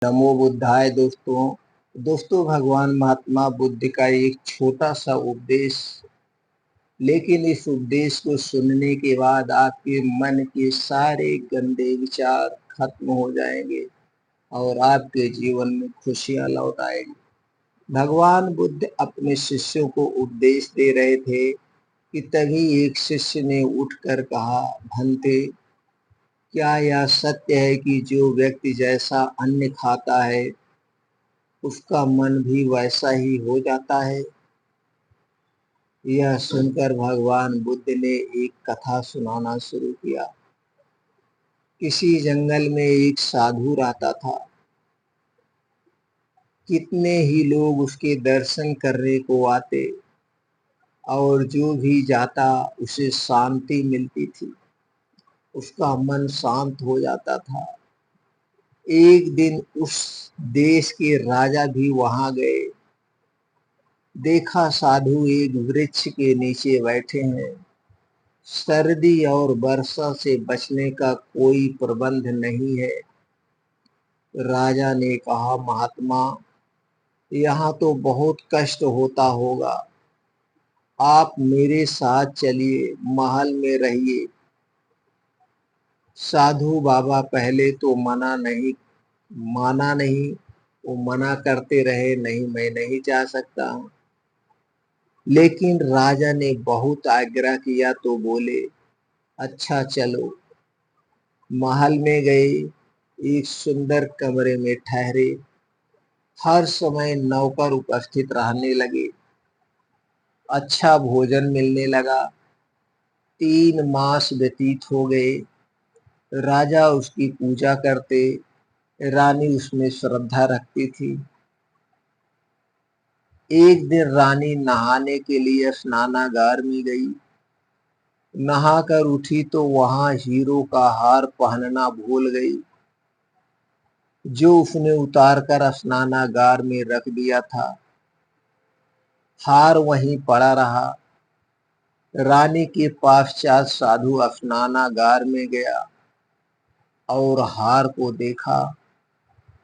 नमो बुद्धाय दोस्तों। भगवान महात्मा बुद्ध का एक छोटा सा उपदेश, लेकिन इस उपदेश को सुनने के बाद आपके मन के सारे गंदे विचार खत्म हो जाएंगे और आपके जीवन में खुशियां लौट आएंगी। भगवान बुद्ध अपने शिष्यों को उपदेश दे रहे थे कि तभी एक शिष्य ने उठकर कहा, भंते, क्या यह सत्य है कि जो व्यक्ति जैसा अन्न खाता है उसका मन भी वैसा ही हो जाता है? यह सुनकर भगवान बुद्ध ने एक कथा सुनाना शुरू किया। किसी जंगल में एक साधु रहता था। कितने ही लोग उसके दर्शन करने को आते और जो भी जाता उसे शांति मिलती थी, उसका मन शांत हो जाता था। एक दिन उस देश के राजा भी वहां गए। देखा साधु एक वृक्ष के नीचे बैठे हैं। सर्दी और वर्षा से बचने का कोई प्रबंध नहीं है। राजा ने कहा, महात्मा, यहाँ तो बहुत कष्ट होता होगा। आप मेरे साथ चलिए, महल में रहिए। साधु बाबा पहले तो माना नहीं। वो मना करते रहे, नहीं, मैं नहीं जा सकता। लेकिन राजा ने बहुत आग्रह किया तो बोले, अच्छा चलो। महल में गए, एक सुंदर कमरे में ठहरे। हर समय नौकर उपस्थित रहने लगे। अच्छा भोजन मिलने लगा। 3 मास व्यतीत हो गए। राजा उसकी पूजा करते, रानी उसमें श्रद्धा रखती थी। एक दिन रानी नहाने के लिए स्नानागार में गई। नहाकर उठी तो वहां हीरो का हार पहनना भूल गई, जो उसने उतारकर स्नानागार में रख दिया था। हार वहीं पड़ा रहा। रानी के पश्चात साधु स्नानागार में गया और हार को देखा।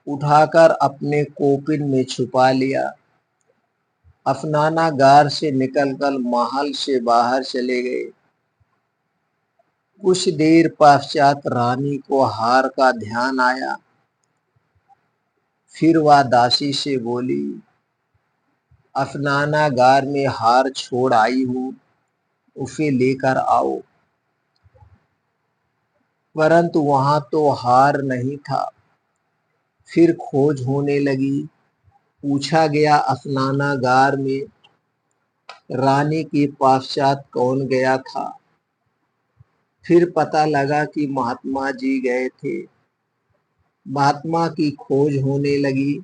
उठाकर अपने कोपिन में छुपा लिया। स्नानागार से निकलकर महल से बाहर चले गए। कुछ देर पश्चात रानी को हार का ध्यान आया। फिर वह दासी से बोली, स्नानागार में हार छोड़ आई हूँ, उसे लेकर आओ। परंतु वहां तो हार नहीं था। फिर खोज होने लगी। पूछा गया, स्नानागार में रानी के पश्चात कौन गया था? फिर पता लगा कि महात्मा जी गए थे। महात्मा की खोज होने लगी।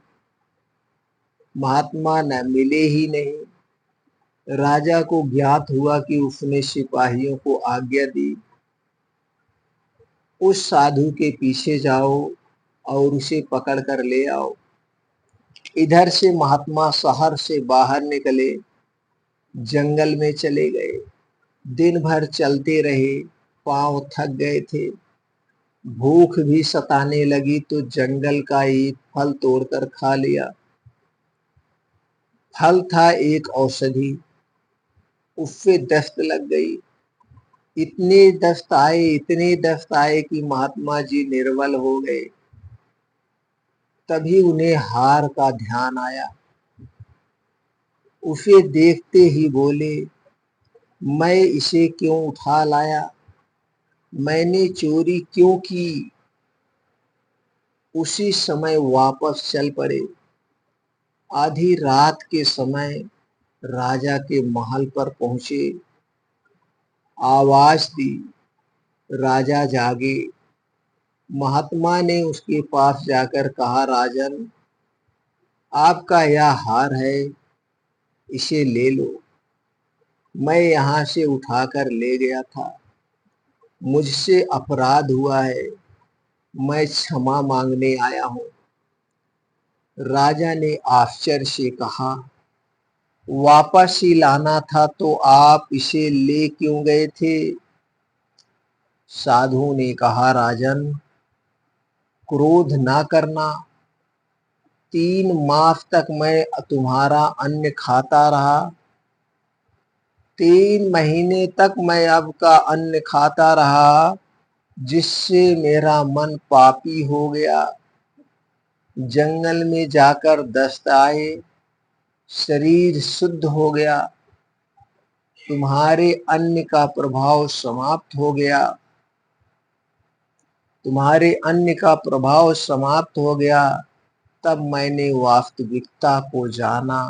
महात्मा न मिले ही नहीं। राजा को ज्ञात हुआ कि उसने सिपाहियों को आज्ञा दी, उस साधु के पीछे जाओ और उसे पकड़ कर ले आओ। इधर से महात्मा शहर से बाहर निकले, जंगल में चले गए। दिन भर चलते रहे, पांव थक गए थे। भूख भी सताने लगी तो जंगल का एक फल तोड़कर खा लिया। फल था एक औषधि, उससे दस्त लग गई। इतने दस्त आए कि महात्मा जी निर्बल हो गए। तभी उन्हें हार का ध्यान आया। उसे देखते ही बोले, मैं इसे क्यों उठा लाया? मैंने चोरी क्यों की? उसी समय वापस चल पड़े। आधी रात के समय राजा के महल पर पहुंचे। आवाज दी, राजा जागे। महात्मा ने उसके पास जाकर कहा, राजन, आपका यह हार है, इसे ले लो। मैं यहाँ से उठाकर ले गया था। मुझसे अपराध हुआ है, मैं क्षमा मांगने आया हूँ। राजा ने आश्चर्य से कहा, वापस ही लाना था तो आप इसे ले क्यों गए थे? साधु ने कहा, राजन, क्रोध ना करना। 3 मास तक मैं तुम्हारा अन्न खाता रहा, 3 महीने तक मैं आपका अन्न खाता रहा, जिससे मेरा मन पापी हो गया। जंगल में जाकर दस्त आए, शरीर शुद्ध हो गया, तुम्हारे अन्न का प्रभाव समाप्त हो गया, तुम्हारे अन्न का प्रभाव समाप्त हो गया। तब मैंने वास्तविकता को जाना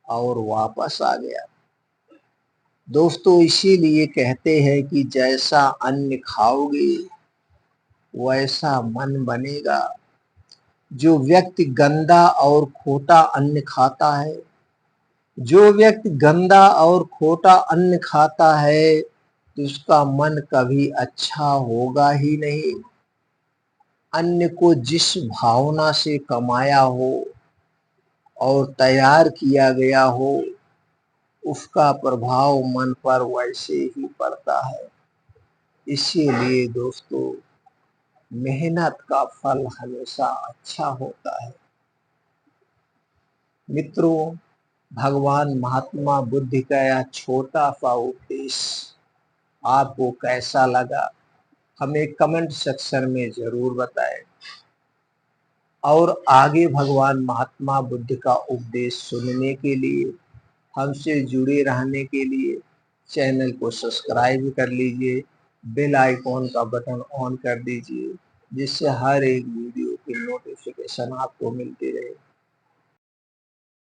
और वापस आ गया। दोस्तों, इसीलिए कहते हैं कि जैसा अन्न खाओगे वैसा मन बनेगा। जो व्यक्ति गंदा और खोटा अन्न खाता है, जो व्यक्ति गंदा और खोटा अन्न खाता है, तो उसका मन कभी अच्छा होगा ही नहीं। अन्न को जिस भावना से कमाया हो और तैयार किया गया हो, उसका प्रभाव मन पर वैसे ही पड़ता है। इसीलिए दोस्तों, मेहनत का फल हमेशा अच्छा होता है। मित्रों, भगवान महात्मा बुद्ध का यह छोटा सा उपदेश आपको कैसा लगा, हमें कमेंट सेक्शन में जरूर बताएं। और आगे भगवान महात्मा बुद्ध का उपदेश सुनने के लिए, हमसे जुड़े रहने के लिए चैनल को सब्सक्राइब कर लीजिए, बेल आइकॉन का बटन ऑन कर दीजिए, जिससे हर एक वीडियो की नोटिफिकेशन आपको मिलती रहे।